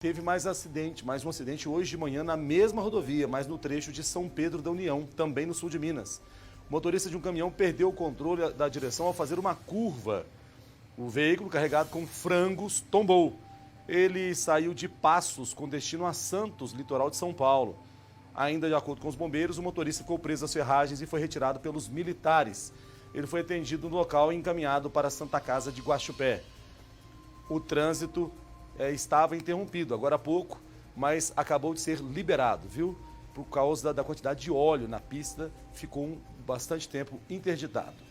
Teve mais um acidente hoje de manhã na mesma rodovia, mas no trecho de São Pedro da União, também no sul de Minas. O motorista de um caminhão perdeu o controle da direção ao fazer uma curva. O veículo, carregado com frangos, tombou. Ele saiu de Passos com destino a Santos, litoral de São Paulo. Ainda de acordo com os bombeiros, o motorista ficou preso às ferragens e foi retirado pelos militares. Ele foi atendido no local e encaminhado para a Santa Casa de Guaxupé. O trânsito estava interrompido agora há pouco, mas acabou de ser liberado, viu? Por causa da quantidade de óleo na pista, ficou bastante tempo interditado.